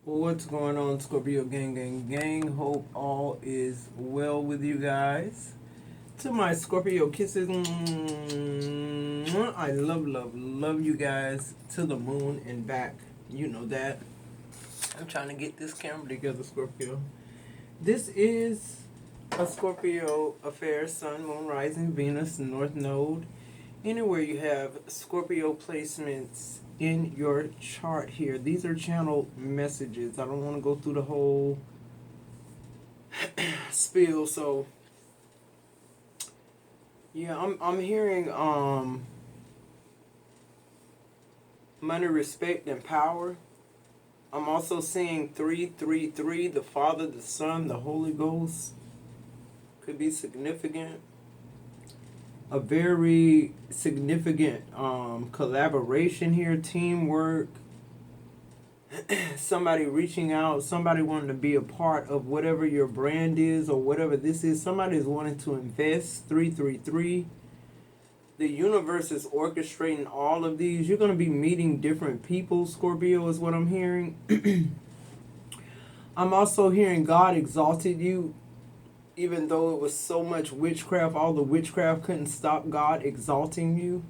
Well, what's going on, Scorpio gang? Hope all is well with you guys. To my Scorpio kisses, I love you guys to the moon and back. You know that. I'm trying to get this camera together, Scorpio. This is a Scorpio affair, Sun, Moon, Rising, Venus, North Node. Anywhere you have Scorpio placements in your chart here, these are channel messages. I don't want to go through the whole spiel, so yeah, I'm hearing money, respect, and power. I'm also seeing 333, the Father, the Son, the Holy Ghost could be significant. A very significant collaboration here, teamwork, somebody reaching out, somebody wanting to be a part of whatever your brand is or whatever this is. Somebody is wanting to invest. 333. The universe is orchestrating all of these. You're going to be meeting different people, Scorpio, is what I'm hearing. I'm also hearing God exalted you. Even though it was so much witchcraft, all the witchcraft couldn't stop God exalting you.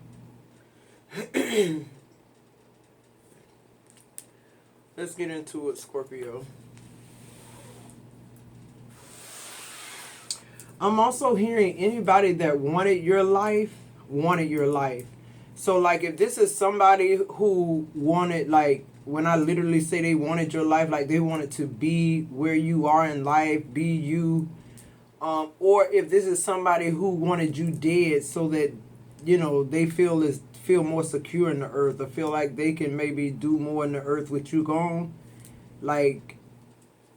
Let's get into it, Scorpio. I'm also hearing anybody that wanted your life. So, like, if this is somebody who wanted, like, when I literally say they wanted your life, like, they wanted to be where you are in life, be you. Or if this is somebody who wanted you dead so that, they feel more secure in the earth or feel like they can maybe do more in the earth with you gone. Like,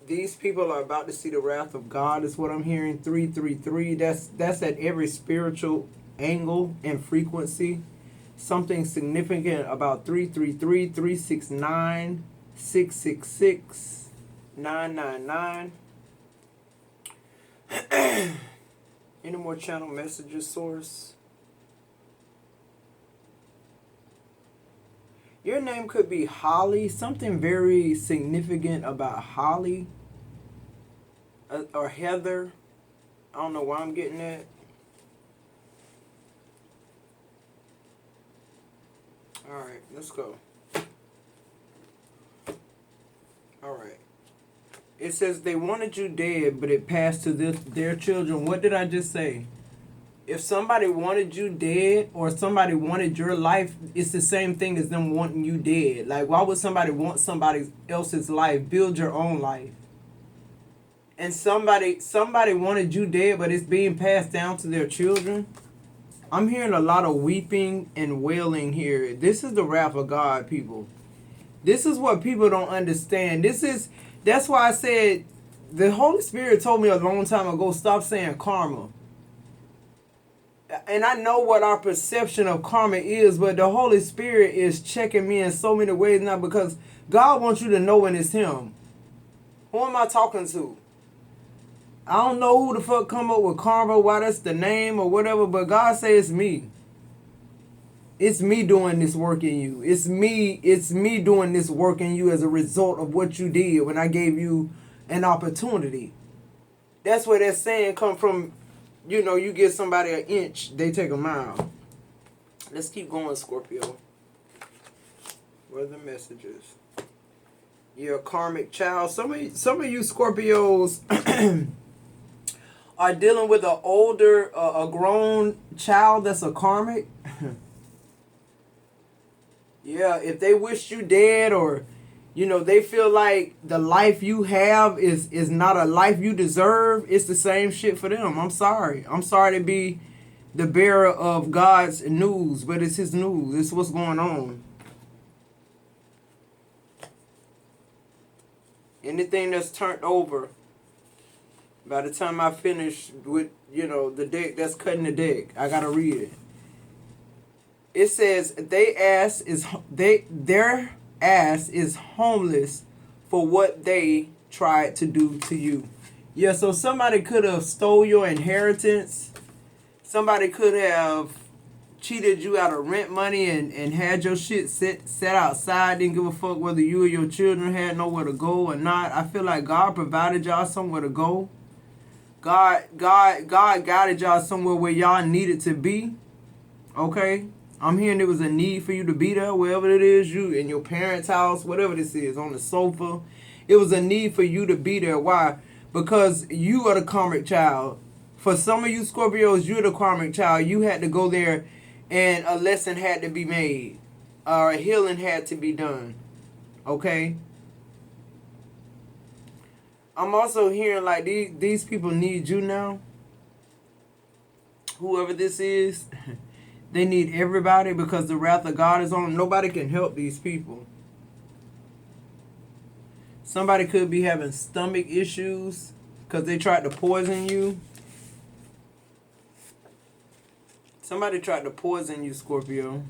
these people are about to see the wrath of God is what I'm hearing. 333. That's at every spiritual angle and frequency. Something significant about 333, 369, 666, 999. Any more channel messages, source? Your name could be Holly. Something very significant about Holly. Or Heather. I don't know why I'm getting that. Alright, let's go. Alright. It says they wanted you dead, but it passed to their children. What did I just say? If somebody wanted you dead or somebody wanted your life, it's the same thing as them wanting you dead. Like, why would somebody want somebody else's life? Build your own life. And somebody wanted you dead, but it's being passed down to their children. I'm hearing a lot of weeping and wailing here. This is the wrath of God, people. This is what people don't understand. That's why I said the Holy Spirit told me a long time ago, stop saying karma. And I know what our perception of karma is, but the Holy Spirit is checking me in so many ways now because God wants you to know when it's Him. Who am I talking to? I don't know who the fuck come up with karma, why that's the name or whatever, but God says it's me. It's me doing this work in you. It's me doing this work in you as a result of what you did when I gave you an opportunity. That's where that saying come from. You give somebody an inch, they take a mile. Let's keep going, Scorpio. What are the messages? You're a karmic child. Some of you Scorpios are dealing with a grown child that's a karmic. Yeah, if they wish you dead or, they feel like the life you have is not a life you deserve, it's the same shit for them. I'm sorry. I'm sorry to be the bearer of God's news, but it's His news. It's what's going on. Anything that's turned over, by the time I finish with, the deck that's cutting the deck, I gotta read it. It says their ass is homeless for what they tried to do to you. Yeah, so somebody could have stole your inheritance. Somebody could have cheated you out of rent money and had your shit set outside, didn't give a fuck whether you or your children had nowhere to go or not. I feel like God provided y'all somewhere to go. God guided y'all somewhere where y'all needed to be. Okay? I'm hearing there was a need for you to be there, wherever it is, you in your parents' house, whatever this is, on the sofa. It was a need for you to be there. Why? Because you are the karmic child. For some of you Scorpios, you're the karmic child. You had to go there and a lesson had to be made. Or a healing had to be done. Okay? I'm also hearing like these people need you now. Whoever this is, they need everybody because the wrath of God is on them. Nobody can help these people. Somebody could be having stomach issues because they tried to poison you. Somebody tried to poison you, Scorpio.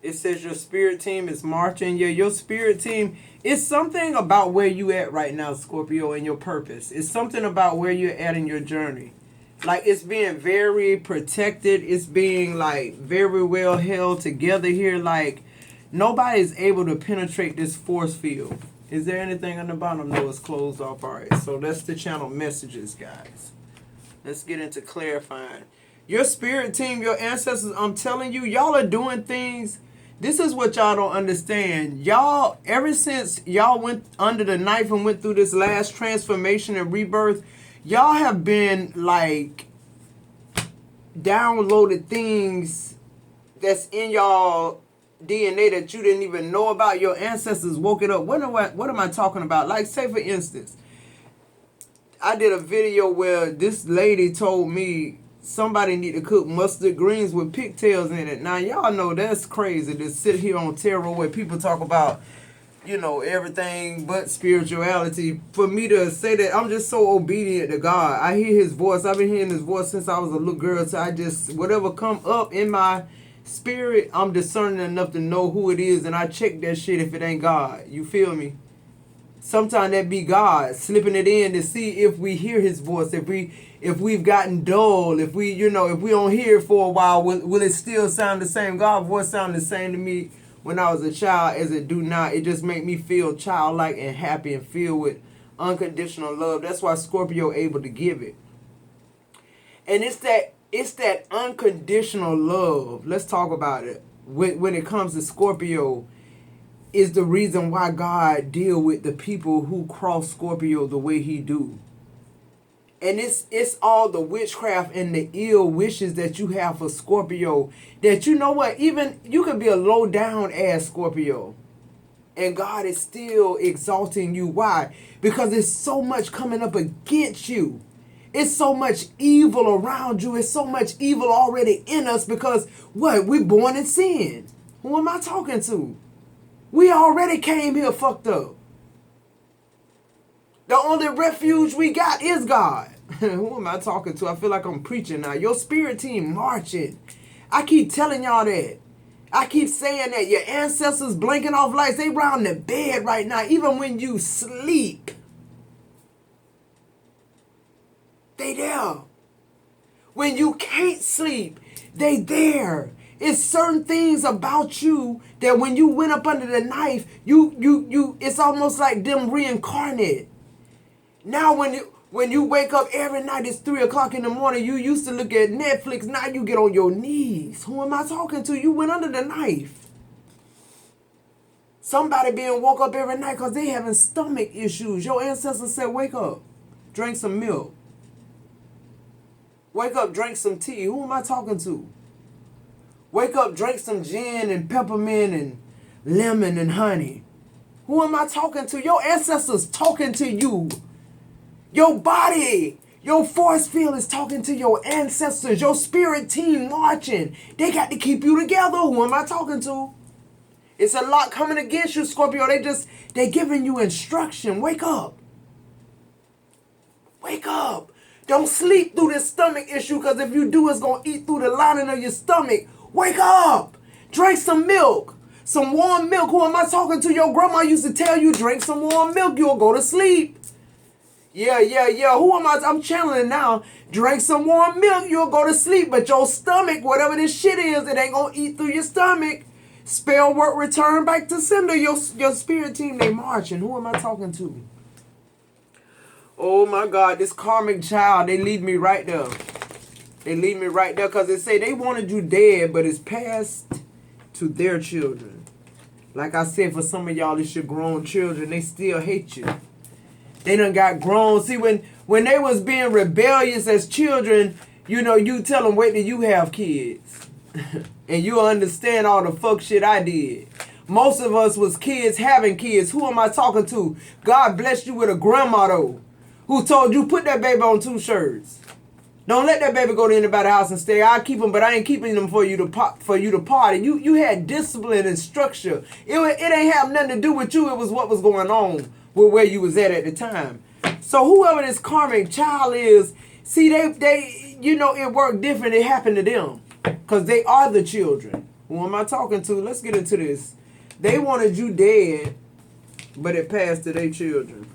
It says your spirit team is marching. Yeah, your spirit team, it's something about where you at right now, Scorpio, and your purpose. It's something about where you're at in your journey. Like, it's being very protected. It's being, like, very well held together here. Like, nobody's able to penetrate this force field. Is there anything on the bottom? No, it's closed off. All right, so that's the channel messages, guys. Let's get into clarifying. Your spirit team, your ancestors, I'm telling you, y'all are doing things. This is what y'all don't understand. Y'all, ever since y'all went under the knife and went through this last transformation and rebirth, y'all have been like downloaded things that's in y'all DNA that you didn't even know about. Your ancestors woke it up. What am I talking about? Like, say for instance, I did a video where this lady told me somebody need to cook mustard greens with pigtails in it. Now, y'all know that's crazy to sit here on tarot where people talk about, you know, everything but spirituality. For me to say that, I'm just so obedient to God. I hear his voice. I've been hearing his voice since I was a little girl. So I just, whatever come up in my spirit, I'm discerning enough to know who it is. And I check that shit if it ain't God. You feel me? Sometimes that be God slipping it in to see if we hear his voice, if we've gotten dull, if we don't hear it for a while, will it still sound the same? God's voice sounded the same to me when I was a child as it do now. It just make me feel childlike and happy and filled with unconditional love. That's why Scorpio able to give it. And it's that unconditional love. Let's talk about it. When it comes to Scorpio, is the reason why God deal with the people who cross Scorpio the way he do. And it's all the witchcraft and the ill wishes that you have for Scorpio. That, you know what, even you could be a low down ass Scorpio, and God is still exalting you. Why? Because there's so much coming up against you. It's so much evil around you. It's so much evil already in us because what? We're born in sin. Who am I talking to? We already came here fucked up. The only refuge we got is God. Who am I talking to? I feel like I'm preaching now. Your spirit team marching. I keep telling y'all that. I keep saying that. Your ancestors blinking off lights. They round the bed right now. Even when you sleep. They there. When you can't sleep, they there. It's certain things about you that when you went up under the knife, it's almost like them reincarnate. Now when you wake up every night, it's 3 o'clock in the morning, you used to look at Netflix, now you get on your knees. Who am I talking to? You went under the knife. Somebody being woke up every night because they having stomach issues. Your ancestors said, wake up, drink some milk. Wake up, drink some tea. Who am I talking to? Wake up, drink some gin and peppermint and lemon and honey. Who am I talking to? Your ancestors talking to you. Your body, your force field is talking to your ancestors. Your spirit team marching. They got to keep you together. Who am I talking to? It's a lot coming against you, Scorpio. They giving you instruction. Wake up. Wake up. Don't sleep through this stomach issue, because if you do, it's going to eat through the lining of your stomach. Wake up. Drink some milk. Some warm milk. Who am I talking to? Your grandma used to tell you, drink some warm milk, you'll go to sleep. Yeah. Who am I? I'm channeling now. Drink some warm milk, you'll go to sleep. But your stomach, whatever this shit is, it ain't gonna eat through your stomach. Spell work, return back to sender. Your spirit team, they marching. Who am I talking to? Oh my God, this karmic child, they lead me right there. They lead me right there because they say they wanted you dead, but it's passed to their children. Like I said, for some of y'all, it's your grown children. They still hate you. They done got grown. See, when they was being rebellious as children, you know, you tell them, wait till you have kids. And you'll understand all the fuck shit I did. Most of us was kids having kids. Who am I talking to? God blessed you with a grandma, though, who told you, put that baby on 2 shirts. Don't let that baby go to anybody's house and stay. I keep them, but I ain't keeping them for you to party. You had discipline and structure. It ain't have nothing to do with you. It was what was going on with where you was at the time. So whoever this karmic child is, see, they you know, it worked different. It happened to them because they are the children. Who am I talking to? Let's get into this. They wanted you dead, but it passed to their children.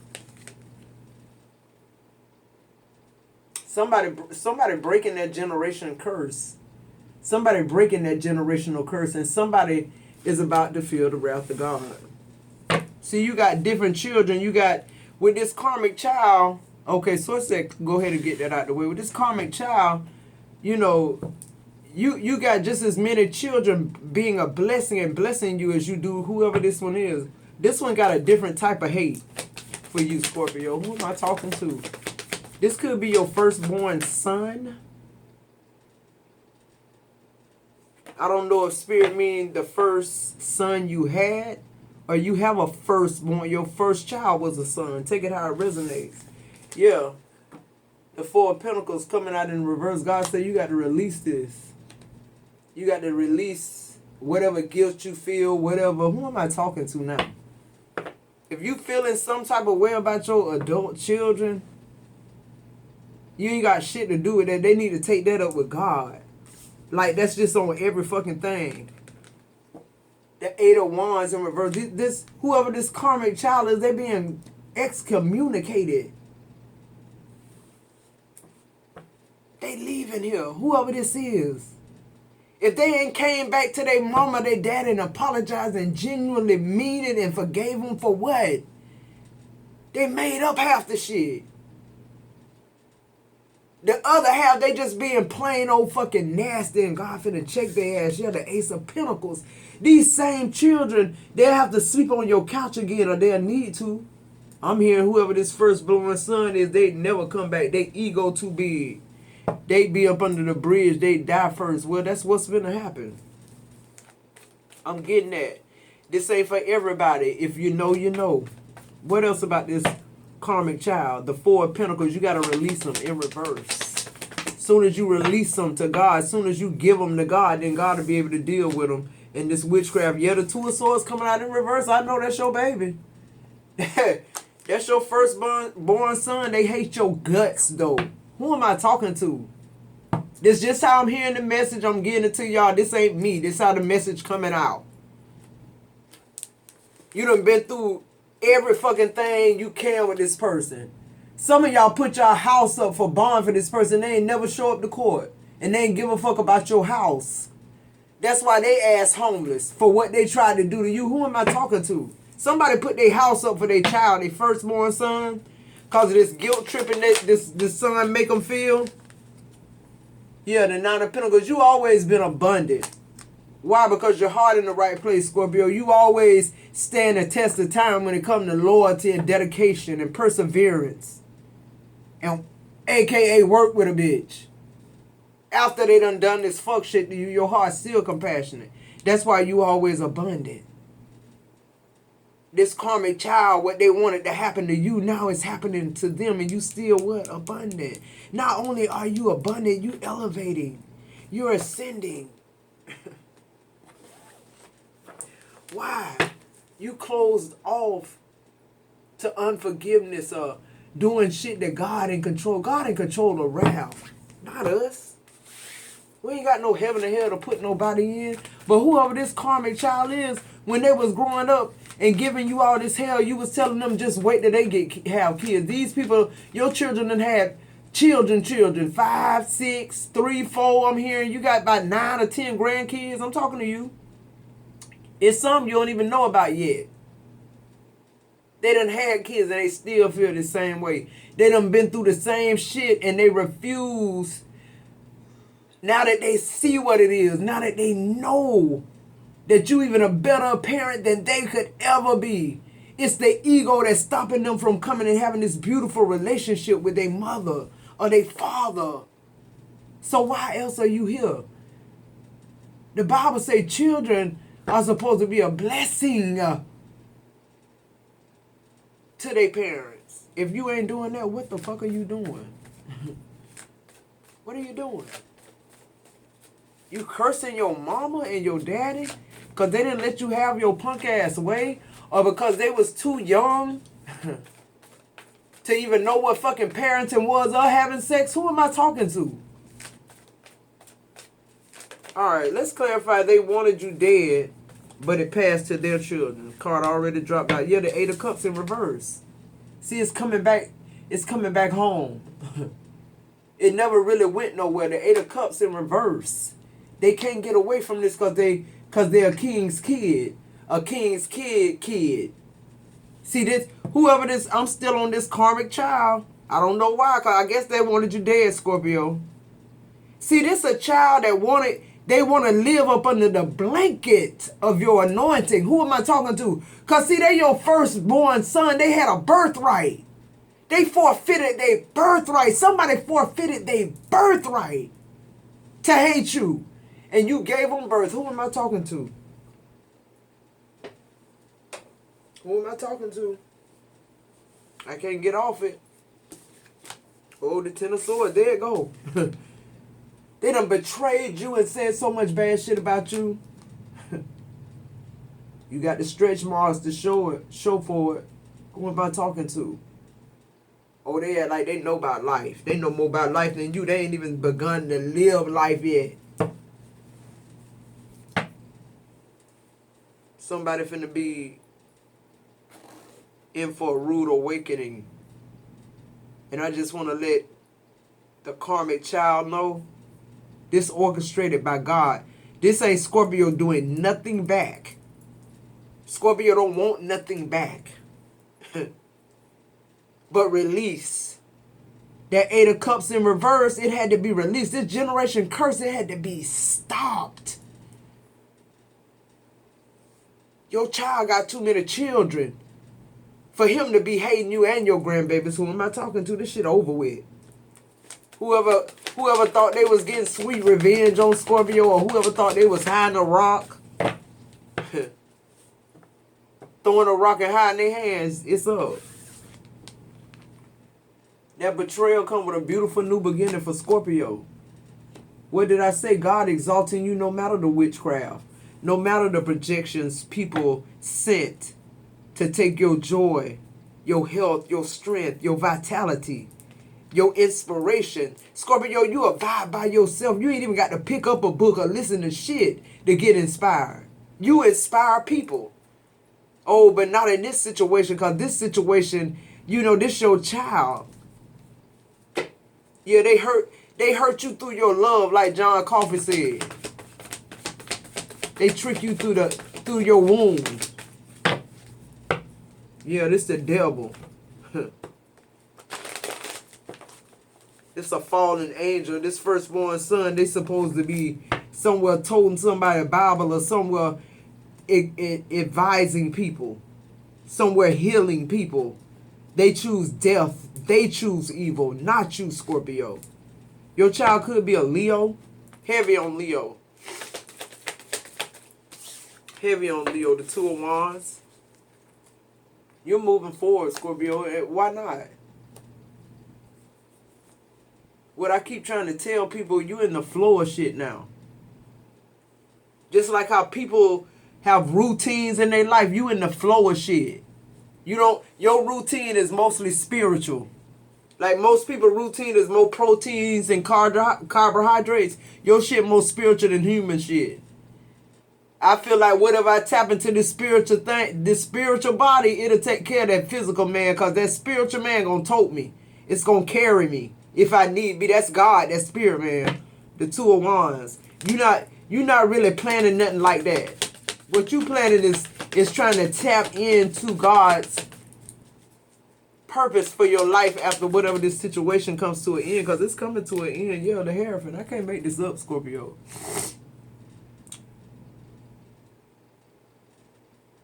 Somebody breaking that generation curse. Somebody breaking that generational curse, and somebody is about to feel the wrath of God. See, you got different children. You got, with this karmic child, okay, so let's say, go ahead and get that out the way. With this karmic child, you know, you got just as many children being a blessing and blessing you as you do whoever this one is. This one got a different type of hate for you, Scorpio. Who am I talking to? This could be your firstborn son. I don't know if spirit means the first son you had, or you have a firstborn. Your first child was a son. Take it how it resonates. Yeah. The 4 of Pentacles coming out in reverse. God said you got to release this. You got to release whatever guilt you feel, whatever. Who am I talking to now? If you feeling some type of way about your adult children, you ain't got shit to do with that. They need to take that up with God. Like, that's just on every fucking thing. The 8 of Wands in reverse. This whoever this karmic child is, they being excommunicated. They leaving here. Whoever this is. If they ain't came back to their mama, their dad, and apologized and genuinely mean it and forgave them for what? They made up half the shit. The other half, they just being plain old fucking nasty and God finna check their ass. Yeah, the Ace of Pentacles. These same children, they'll have to sleep on your couch again or they'll need to. I'm hearing whoever this firstborn son is, they never come back. They ego too big. They be up under the bridge. They die first. Well, that's what's gonna happen. I'm getting that. This ain't for everybody. If you know, you know. What else about this karmic child? The 4 of Pentacles, you got to release them in reverse. Soon as you release them to God, soon as you give them to God, then God will be able to deal with them. And this witchcraft, yeah, the 2 of Swords coming out in reverse. I know that's your baby. That's your firstborn son. They hate your guts, though. Who am I talking to? This just how I'm hearing the message. I'm getting it to y'all. This ain't me. This how the message coming out. You done been through every fucking thing you can with this person. Some of y'all put your house up for bond for this person. They ain't never show up to court. And they ain't give a fuck about your house. That's why they ass homeless for what they tried to do to you. Who am I talking to? Somebody put their house up for their child, their firstborn son. Because of this guilt tripping that this son make them feel. Yeah, the 9 of Pentacles. You always been abundant. Why? Because your heart in the right place, Scorpio. You always stand the test of time when it comes to loyalty and dedication and perseverance. And AKA work with a bitch. After they done this fuck shit to you, your heart's still compassionate. That's why you always abundant. This karmic child, what they wanted to happen to you, now it's happening to them, and you still what? Abundant. Not only are you abundant, you elevating. You're ascending. Why? You closed off to unforgiveness or doing shit that God in control. God in control of wrath, not us. We ain't got no heaven or hell to put nobody in. But whoever this karmic child is, when they was growing up, and giving you all this hell, you was telling them just wait till they have kids. These people, your children done had children, 5, 6, 3, 4. I'm hearing you got about 9 or 10 grandkids. I'm talking to you. It's some you don't even know about yet. They done had kids and they still feel the same way. They done been through the same shit and they refuse. Now that they see what it is, now that they know that you even a better parent than they could ever be. It's the ego that's stopping them from coming and having this beautiful relationship with their mother or their father. So why else are you here? The Bible says children are supposed to be a blessing to their parents. If you ain't doing that, what the fuck are you doing? What are you doing? You cursing your mama and your daddy because they didn't let you have your punk ass way, or because they was too young to even know what fucking parenting was or having sex? Who am I talking to? Alright, let's clarify. They wanted you dead, but it passed to their children. Card already dropped out. Yeah, the 8 of Cups in reverse. See, it's coming back. It's coming back home. It never really went nowhere. The 8 of Cups in reverse. They can't get away from this because they're a king's kid. A king's kid. See this? Whoever this, I'm still on this karmic child. I don't know why, because I guess they wanted you dead, Scorpio. See, this a child that they want to live up under the blanket of your anointing. Who am I talking to? Because see, they your firstborn son. They had a birthright. They forfeited their birthright. Somebody forfeited their birthright to hate you. And you gave them birth. Who am I talking to? Who am I talking to? I can't get off it. Oh, the 10 of Swords. There it go. They done betrayed you and said so much bad shit about you. You got the stretch marks to show for it. Who am I talking to? Oh, they act like they know about life. They know more about life than you. They ain't even begun to live life yet. Somebody finna be in for a rude awakening. And I just want to let the karmic child know this orchestrated by God. This ain't Scorpio doing nothing back. Scorpio don't want nothing back. But release. That 8 of Cups in reverse, it had to be released. This generation curse, it had to be stopped. Your child got too many children for him to be hating you and your grandbabies. Who am I talking to? This shit over with. Whoever thought they was getting sweet revenge on Scorpio, or whoever thought they was hiding a rock, throwing a rock and hiding their hands, it's up. That betrayal come with a beautiful new beginning for Scorpio. What did I say? God exalting you no matter the witchcraft. No matter the projections people sent to take your joy, your health, your strength, your vitality, your inspiration. Scorpio, you abide by yourself. You ain't even got to pick up a book or listen to shit to get inspired. You inspire people. Oh, but not in this situation, because this situation, you know, this your child. Yeah, they hurt you through your love, like John Coffey said. They trick you through your wound. Yeah, this the devil. It's a fallen angel. This firstborn son, they supposed to be somewhere toting somebody a Bible, or somewhere advising people, somewhere healing people. They choose death. They choose evil, not you, Scorpio. Your child could be a Leo. Heavy on Leo. Heavy on Leo, the 2 of Wands. You're moving forward, Scorpio. Why not? What I keep trying to tell people, you in the flow of shit now. Just like how people have routines in their life, you in the flow of shit. Your routine is mostly spiritual. Like most people's routine is more proteins and carbohydrates. Your shit more spiritual than human shit. I feel like whatever I tap into this spiritual thing, this spiritual body, it'll take care of that physical man, because that spiritual man gonna tote me. It's gonna carry me if I need be. That's God, that spirit man. The Two of Wands. You're not really planning nothing like that. What you planning is trying to tap into God's purpose for your life after whatever this situation comes to an end, because it's coming to an end. Yeah, the Hierophant. I can't make this up, Scorpio.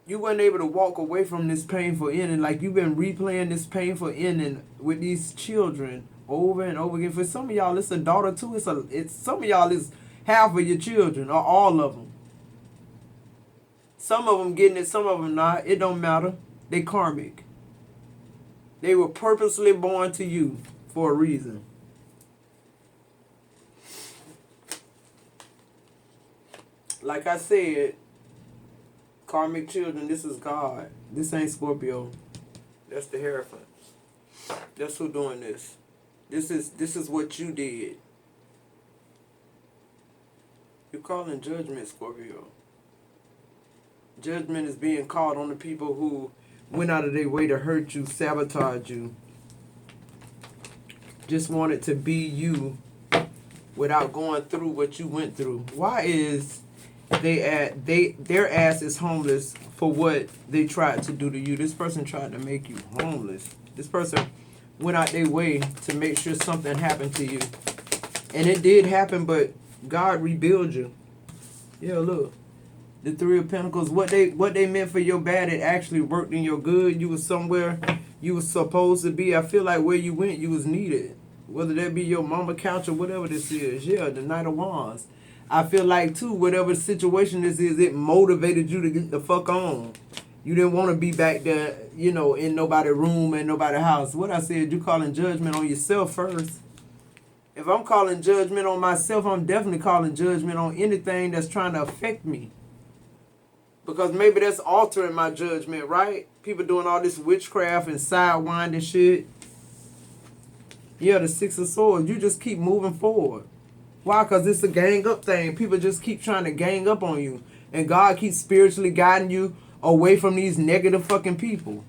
You weren't able to walk away from this painful ending. Like, you've been replaying this painful ending with these children over and over again. For some of y'all, it's a daughter too. It's some of y'all is half of your children, or all of them. Some of them getting it, some of them not. It don't matter. They karmic. They were purposely born to you for a reason. Like I said, karmic children, this is God. This ain't Scorpio. That's the Hierophant. That's who doing this. This is what you did. You're calling judgment, Scorpio. Judgment is being called on the people who went out of their way to hurt you, sabotage you. Just wanted to be you without going through what you went through. Why is their ass is homeless for what they tried to do to you? This person tried to make you homeless. This person went out their way to make sure something happened to you. And it did happen, but God rebuilt you. Yeah, look. The Three of Pentacles, what they meant for your bad, it actually worked in your good. You was somewhere you was supposed to be. I feel like where you went, you was needed. Whether that be your mama couch or whatever this is. Yeah, the Knight of Wands. I feel like, too, whatever the situation this is, it motivated you to get the fuck on. You didn't want to be back there, you know, in nobody's room and nobody's house. What I said, you calling judgment on yourself first. If I'm calling judgment on myself, I'm definitely calling judgment on anything that's trying to affect me. Because maybe that's altering my judgment, right? People doing all this witchcraft and sidewinding shit. Yeah, the Six of Swords. You just keep moving forward. Why? Because it's a gang up thing. People just keep trying to gang up on you. And God keeps spiritually guiding you away from these negative fucking people.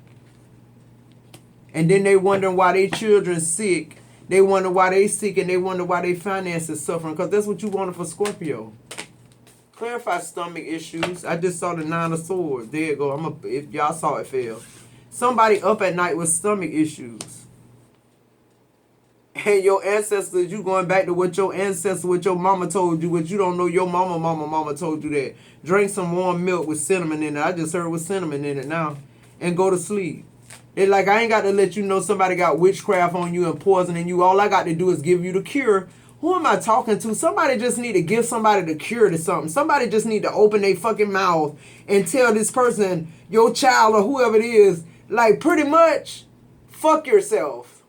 And then they wondering why their children's sick. They wonder why they sick, and they wonder why their finances suffering. Because that's what you wanted for Scorpio. Clarify stomach issues. I just saw the Nine of Swords. There you go. If y'all saw it fail. Somebody up at night with stomach issues. And your ancestors, you going back to what your ancestors, what your mama told you, what you don't know your mama told you that. Drink some warm milk with cinnamon in it. I just heard with cinnamon in it now. And go to sleep. It's like, I ain't got to let you know somebody got witchcraft on you and poisoning you. All I got to do is give you the cure. Who am I talking to? Somebody just need to give somebody the cure to something. Somebody just need to open their fucking mouth and tell this person, your child or whoever it is, like, pretty much, fuck yourself.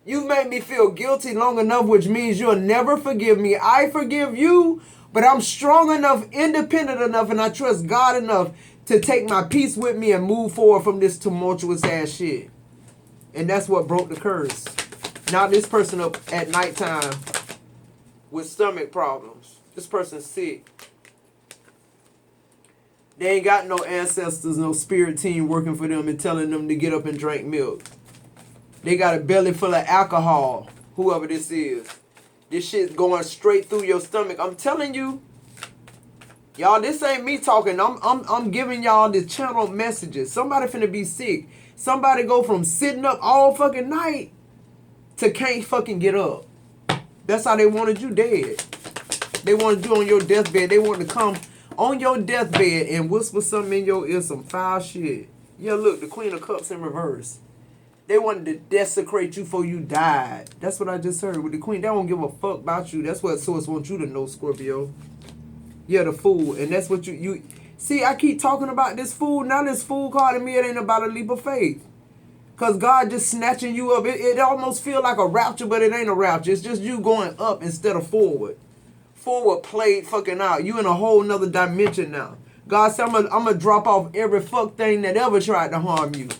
You've made me feel guilty long enough, which means you'll never forgive me. I forgive you, but I'm strong enough, independent enough, and I trust God enough to take my peace with me and move forward from this tumultuous ass shit. And that's what broke the curse. Now this person up at nighttime with stomach problems. This person's sick. They ain't got no ancestors, no spirit team working for them and telling them to get up and drink milk. They got a belly full of alcohol, whoever this is. This shit's going straight through your stomach. I'm telling you, y'all, this ain't me talking. I'm giving y'all the channel messages. Somebody finna be sick. Somebody go from sitting up all fucking night to can't fucking get up. That's how they wanted you dead. They wanted you on your deathbed. They wanted to come on your deathbed and whisper something in your ear, some foul shit. Yeah, look, the Queen of Cups in reverse. They wanted to desecrate you before you died. That's what I just heard with the Queen. They don't give a fuck about you. That's what Source wants you to know, Scorpio. Yeah, the Fool. And that's what you... See, I keep talking about this Fool. Now this Fool calling me, it ain't about a leap of faith. Because God just snatching you up. It almost feel like a rapture, but it ain't a rapture. It's just you going up instead of forward. Forward played fucking out. You in a whole nother dimension now. God said, I'm gonna drop off every fuck thing that ever tried to harm you.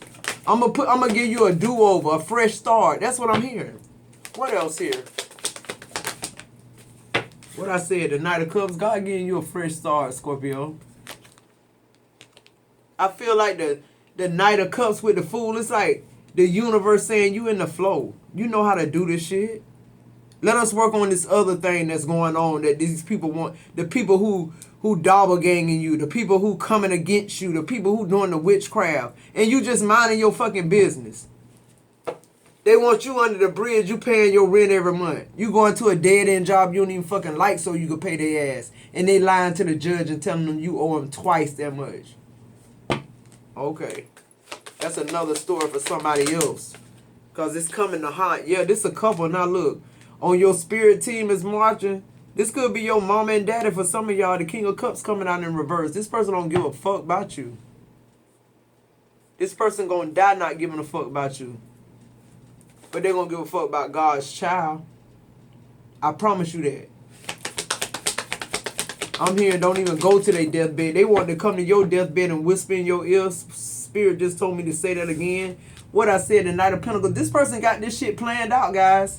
I'm gonna give you a do-over, a fresh start. That's what I'm hearing. What else here? What I said, the Knight of Cups, God giving you a fresh start, Scorpio. I feel like the Knight of Cups with the Fool, it's like the universe saying you in the flow. You know how to do this shit. Let us work on this other thing that's going on that these people want. The people who doppelganging you, the people who coming against you, the people who doing the witchcraft, and you just minding your fucking business. They want you under the bridge, you paying your rent every month. You going to a dead-end job you don't even fucking like so you can pay their ass. And they lying to the judge and telling them you owe them twice that much. Okay. That's another story for somebody else. Because it's coming to haunt. Yeah, this a couple. Now look, on your spirit team is marching. This could be your mama and daddy for some of y'all. The King of Cups coming out in reverse. This person don't give a fuck about you. This person gonna die not giving a fuck about you. But they're going to give a fuck about God's child. I promise you that. I'm here and don't even go to their deathbed. They want to come to your deathbed and whisper in your ear. Spirit just told me to say that again. What I said, the Knight of Pentacles. This person got this shit planned out, guys.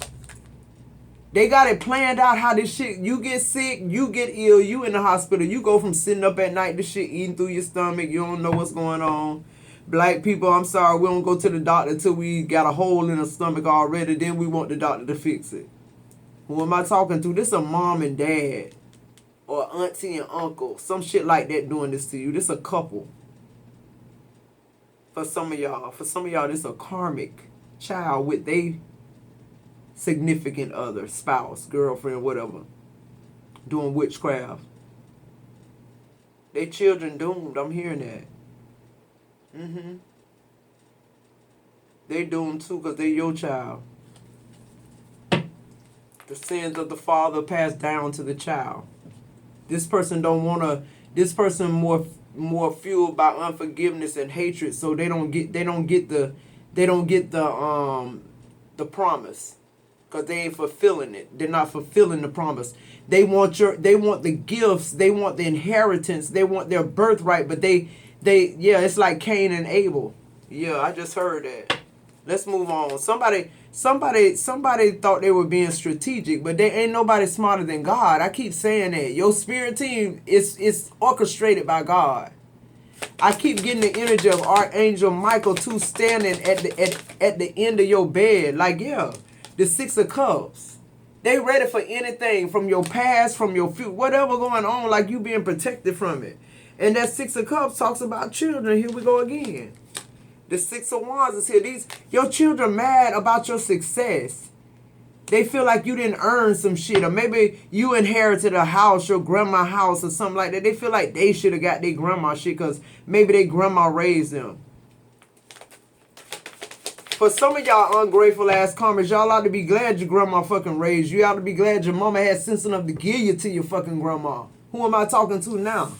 They got it planned out how this shit, you get sick, you get ill, you in the hospital. You go from sitting up at night, this shit eating through your stomach. You don't know what's going on. Black people, I'm sorry, we don't go to the doctor until we got a hole in the stomach already. Then we want the doctor to fix it. Who am I talking to? This a mom and dad. Or auntie and uncle. Some shit like that doing this to you. This a couple. For some of y'all. For some of y'all, this a karmic child with they significant other, spouse, girlfriend, whatever. Doing witchcraft. They children doomed. I'm hearing that. They doomed too because they your child. The sins of the father passed down to the child. This person don't want to. This person more fueled by unforgiveness and hatred, so they don't get the promise because they ain't fulfilling it. They're not fulfilling the promise. They want the gifts. They want the inheritance. They want their birthright, but yeah, it's like Cain and Abel. Yeah, I just heard that. Let's move on. Somebody thought they were being strategic, but they ain't nobody smarter than God. I keep saying that. Your spirit team is orchestrated by God. I keep getting the energy of Archangel Michael too standing at the end of your bed. Like, yeah, the Six of Cups. They ready for anything from your past, from your future, whatever going on, like you being protected from it. And that Six of Cups talks about children. Here we go again. The Six of Wands is here. Your children mad about your success. They feel like you didn't earn some shit. Or maybe you inherited a house, your grandma's house or something like that. They feel like they should have got their grandma shit because maybe their grandma raised them. For some of y'all ungrateful ass karmics, y'all ought to be glad your grandma fucking raised you. You ought to be glad your mama had sense enough to give you to your fucking grandma. Who am I talking to now?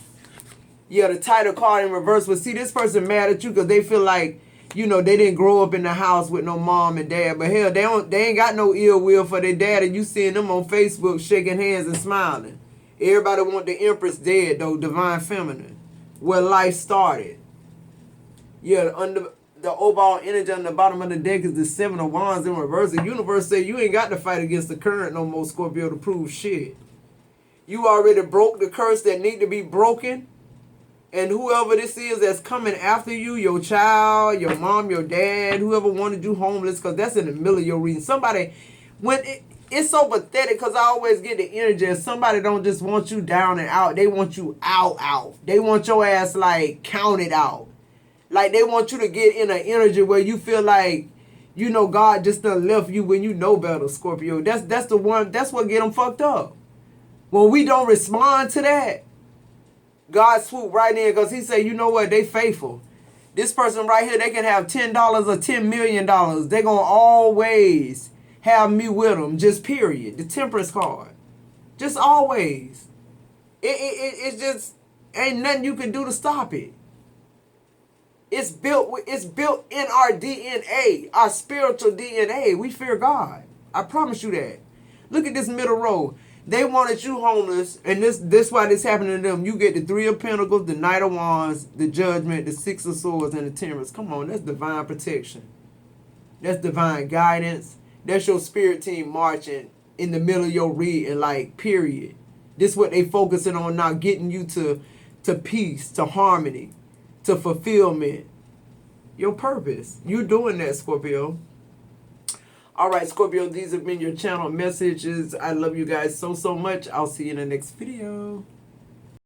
Yeah, the title card in reverse. But see, this person mad at you because they feel like, you know, they didn't grow up in the house with no mom and dad. But hell, they ain't got no ill will for their dad. And you seeing them on Facebook shaking hands and smiling. Everybody want the Empress dead, though, divine feminine. Where life started. Yeah, under the overall energy on the bottom of the deck is the Seven of Wands in reverse. The universe say you ain't got to fight against the current no more, Scorpio, to prove shit. You already broke the curse that need to be broken. And whoever this is that's coming after you, your child, your mom, your dad, whoever wanted you homeless, because that's in the middle of your reading. Somebody, it's so pathetic because I always get the energy of somebody don't just want you down and out. They want you out. They want your ass like counted out. Like they want you to get in an energy where you feel like, you know, God just done left you when you know better, Scorpio. That's the one, that's what get them fucked up. When we don't respond to that, God swoop right in because he say, you know what, they faithful. This person right here, they can have $10 or $10 million. They're going to always have me with them, just period. The Temperance card. Just always. It's just, ain't nothing you can do to stop it. It's built in our DNA, our spiritual DNA. We fear God. I promise you that. Look at this middle row. They wanted you homeless, and this why this happened to them. You get the Three of Pentacles, the Knight of Wands, the Judgment, the Six of Swords, and the Temperance. Come on, that's divine protection. That's divine guidance. That's your spirit team marching in the middle of your reading, like, period. This what they focusing on now, getting you to peace, to harmony, to fulfillment. Your purpose. You're doing that, Scorpio. All right, Scorpio, these have been your channel messages. I love you guys so much. I'll see you in the next video.